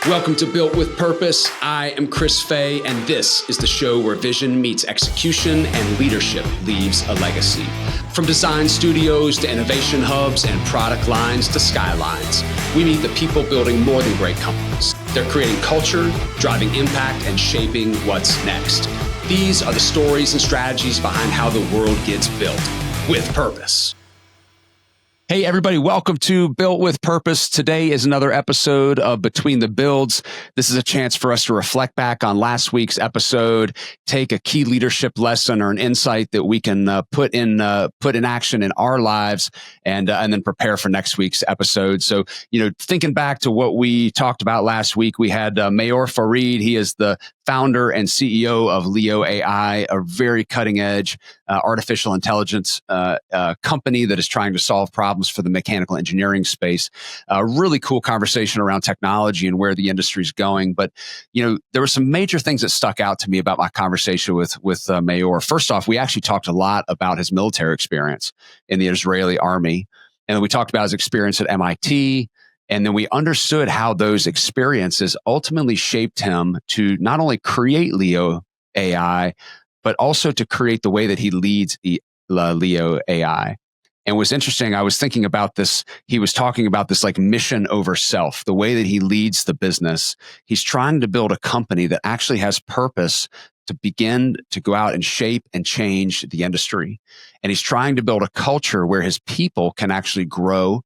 Welcome to Built with Purpose. I am Chris Fay, and this is the show where vision meets execution and leadership leaves a legacy. From design studios to innovation hubs and product lines to skylines, we meet the people building more than great companies. They're creating culture, driving impact, and shaping what's next. These are the stories and strategies behind how the world gets built with purpose. Hey, everybody, welcome to Built with Purpose. Today is another episode of Between the Builds. This is a chance for us to reflect back on last week's episode, take a key leadership lesson or an insight that we can put in action in our lives, and then prepare for next week's episode. So, thinking back to what we talked about last week, we had Maor Farid. He is the founder and CEO of Leo AI, a very cutting edge artificial intelligence company that is trying to solve problems for the mechanical engineering space. A really cool conversation around technology and where the industry is going. But, there were some major things that stuck out to me about my conversation with Maor. First off, we actually talked a lot about his military experience in the Israeli army. And then we talked about his experience at MIT. And then we understood how those experiences ultimately shaped him to not only create Leo AI, but also to create the way that he leads Leo AI. And what's interesting, I was thinking about this, he was talking about this like mission over self, the way that he leads the business. He's trying to build a company that actually has purpose to begin to go out and shape and change the industry. And he's trying to build a culture where his people can actually grow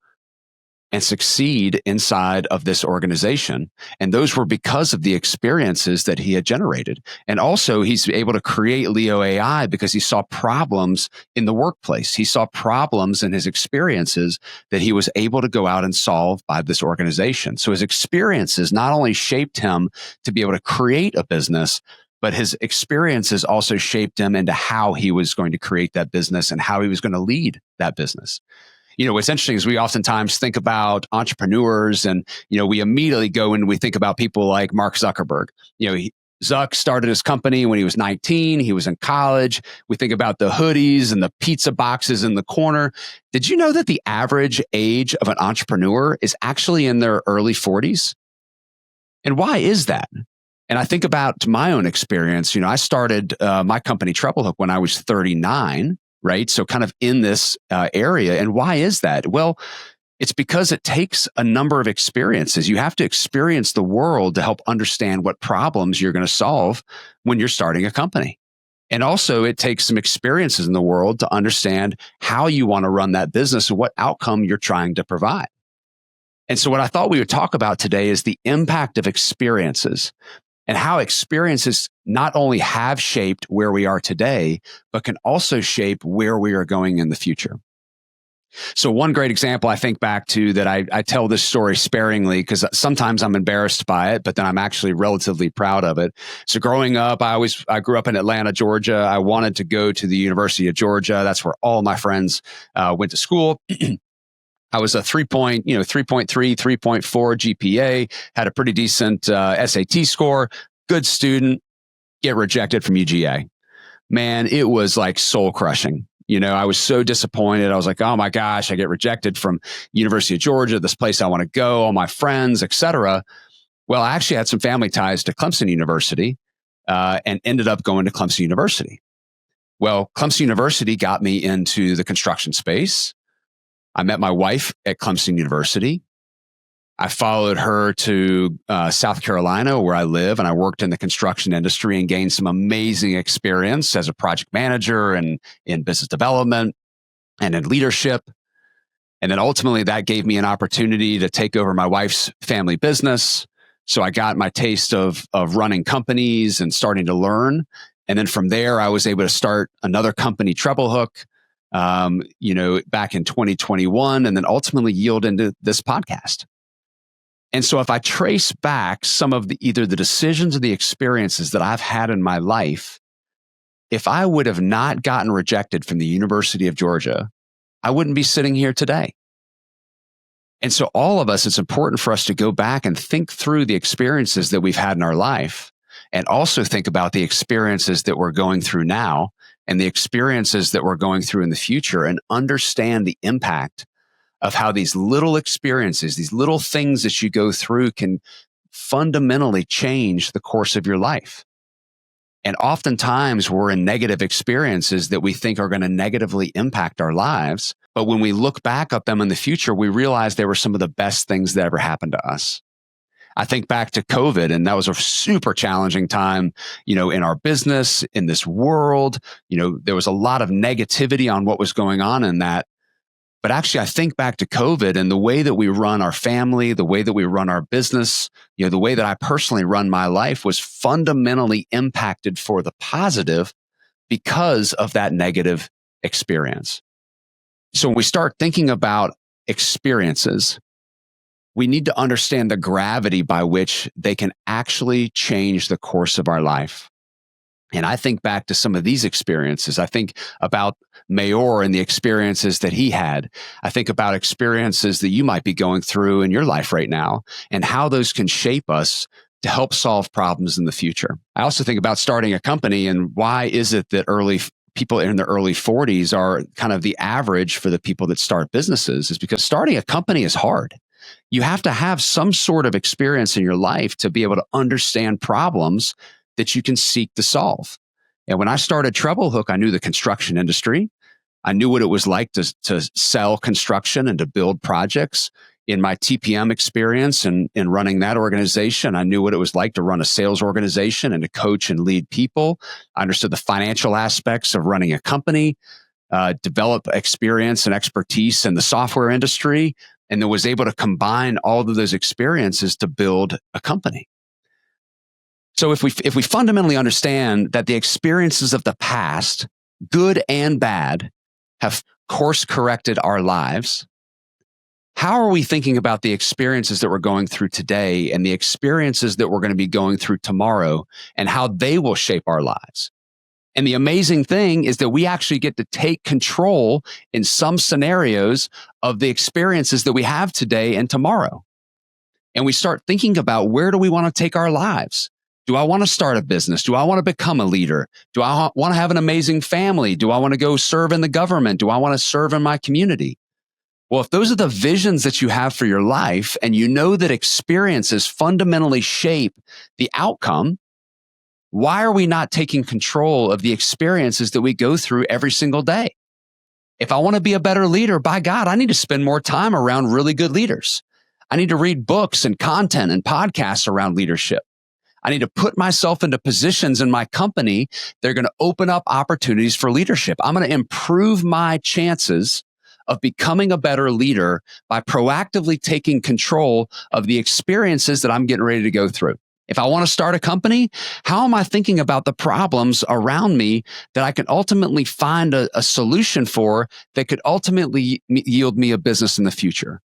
and succeed inside of this organization. And those were because of the experiences that he had generated. And also he's able to create Leo AI because he saw problems in the workplace. He saw problems in his experiences that he was able to go out and solve by this organization. So his experiences not only shaped him to be able to create a business, but his experiences also shaped him into how he was going to create that business and how he was going to lead that business. What's interesting is we oftentimes think about entrepreneurs and, we immediately go and we think about people like Mark Zuckerberg. Zuck started his company when he was 19. He was in college. We think about the hoodies and the pizza boxes in the corner. Did you know that the average age of an entrepreneur is actually in their early 40s? And why is that? And I think about my own experience. I started my company Treble when I was 39. Right? So kind of in this area. And why is that? Well, it's because it takes a number of experiences. You have to experience the world to help understand what problems you're going to solve when you're starting a company. And also it takes some experiences in the world to understand how you want to run that business and what outcome you're trying to provide. And so what I thought we would talk about today is the impact of experiences and how experiences not only have shaped where we are today, but can also shape where we are going in the future. So one great example I think back to that I tell this story sparingly because sometimes I'm embarrassed by it, but then I'm actually relatively proud of it. So growing up, I grew up in Atlanta, Georgia. I wanted to go to the University of Georgia. That's where all my friends went to school. I was a 3.3, 3.4 GPA, had a pretty decent SAT score, good student, get rejected from UGA. Man, it was like soul crushing. I was so disappointed. I was like, oh my gosh, I get rejected from University of Georgia, this place I want to go, all my friends, et cetera. Well, I actually had some family ties to Clemson University and ended up going to Clemson University. Well, Clemson University got me into the construction space. I met my wife at Clemson University. I followed her to South Carolina, where I live, and I worked in the construction industry and gained some amazing experience as a project manager and in business development and in leadership. And then ultimately that gave me an opportunity to take over my wife's family business. So I got my taste of running companies and starting to learn. And then from there, I was able to start another company, Treble back in 2021, and then ultimately yield into this podcast. And so if I trace back some of either the decisions or the experiences that I've had in my life, if I would have not gotten rejected from the University of Georgia, I wouldn't be sitting here today. And so all of us, it's important for us to go back and think through the experiences that we've had in our life and also think about the experiences that we're going through now and the experiences that we're going through in the future and understand the impact of how these little experiences, these little things that you go through can fundamentally change the course of your life. And oftentimes we're in negative experiences that we think are going to negatively impact our lives. But when we look back at them in the future, we realize they were some of the best things that ever happened to us. I think back to COVID, and that was a super challenging time, in our business, in this world. There was a lot of negativity on what was going on in that. But actually, I think back to COVID and the way that we run our family, the way that we run our business, the way that I personally run my life was fundamentally impacted for the positive because of that negative experience. So when we start thinking about experiences, we need to understand the gravity by which they can actually change the course of our life. And I think back to some of these experiences. I think about Maor and the experiences that he had. I think about experiences that you might be going through in your life right now and how those can shape us to help solve problems in the future. I also think about starting a company and why is it that people in their early 40s are kind of the average for the people that start businesses is because starting a company is hard. You have to have some sort of experience in your life to be able to understand problems that you can seek to solve. And when I started Treble I knew the construction industry. I knew what it was like to sell construction and to build projects. In my TPM experience and in running that organization, I knew what it was like to run a sales organization and to coach and lead people. I understood the financial aspects of running a company, develop experience and expertise in the software industry, and then was able to combine all of those experiences to build a company. So if we fundamentally understand that the experiences of the past, good and bad, have course corrected our lives, how are we thinking about the experiences that we're going through today and the experiences that we're going to be going through tomorrow and how they will shape our lives? And the amazing thing is that we actually get to take control in some scenarios of the experiences that we have today and tomorrow. And we start thinking about where do we want to take our lives? Do I want to start a business? Do I want to become a leader? Do I want to have an amazing family? Do I want to go serve in the government? Do I want to serve in my community? Well, if those are the visions that you have for your life and you know that experiences fundamentally shape the outcome, why are we not taking control of the experiences that we go through every single day? If I want to be a better leader, by God, I need to spend more time around really good leaders. I need to read books and content and podcasts around leadership. I need to put myself into positions in my company that are going to open up opportunities for leadership. I'm going to improve my chances of becoming a better leader by proactively taking control of the experiences that I'm getting ready to go through. If I want to start a company, how am I thinking about the problems around me that I can ultimately find a solution for that could ultimately yield me a business in the future?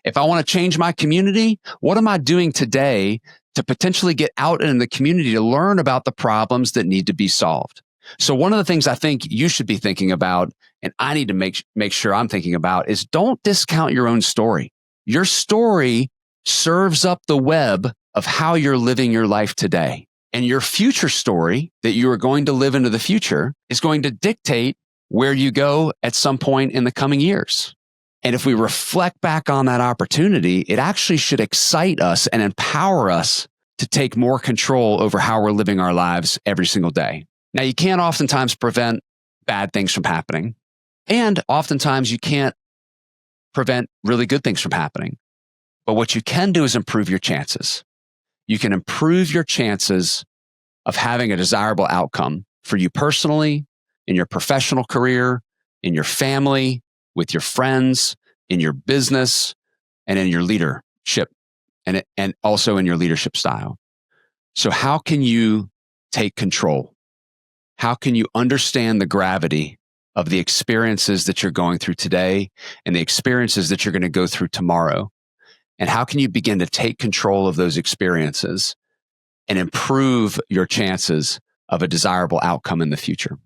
If I want to change my community, what am I doing today to potentially get out in the community to learn about the problems that need to be solved? So one of the things I think you should be thinking about, and I need to make sure I'm thinking about, is don't discount your own story. Your story serves up the web of how you're living your life today. And your future story that you are going to live into the future is going to dictate where you go at some point in the coming years. And if we reflect back on that opportunity, it actually should excite us and empower us to take more control over how we're living our lives every single day. Now, you can't oftentimes prevent bad things from happening. And oftentimes you can't prevent really good things from happening. But what you can do is improve your chances. You can improve your chances of having a desirable outcome for you personally, in your professional career, in your family, with your friends, in your business, and in your leadership, and also in your leadership style. So how can you take control? How can you understand the gravity of the experiences that you're going through today and the experiences that you're going to go through tomorrow? And how can you begin to take control of those experiences and improve your chances of a desirable outcome in the future?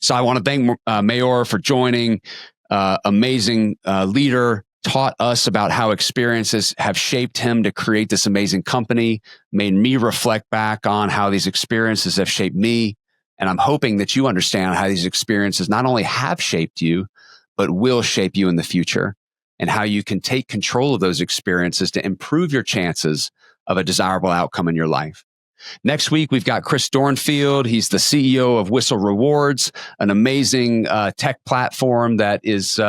So I want to thank Maor for joining. Amazing leader, taught us about how experiences have shaped him to create this amazing company, made me reflect back on how these experiences have shaped me. And I'm hoping that you understand how these experiences not only have shaped you, but will shape you in the future, and how you can take control of those experiences to improve your chances of a desirable outcome in your life. Next week, we've got Chris Dornfield. He's the CEO of Whistle Rewards, an amazing tech platform that is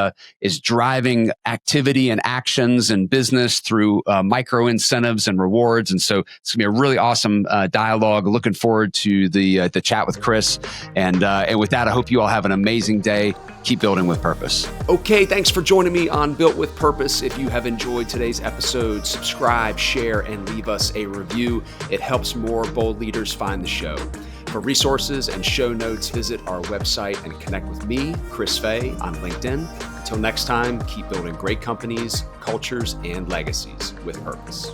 driving activity and actions and business through micro incentives and rewards. And so it's going to be a really awesome dialogue. Looking forward to the chat with Chris. And with that, I hope you all have an amazing day. Keep building with purpose. Okay, thanks for joining me on Built with Purpose. If you have enjoyed today's episode, subscribe, share, and leave us a review. It helps more bold leaders find the show. For resources and show notes, visit our website and connect with me, Chris Fay, on LinkedIn. Until next time, keep building great companies, cultures, and legacies with purpose.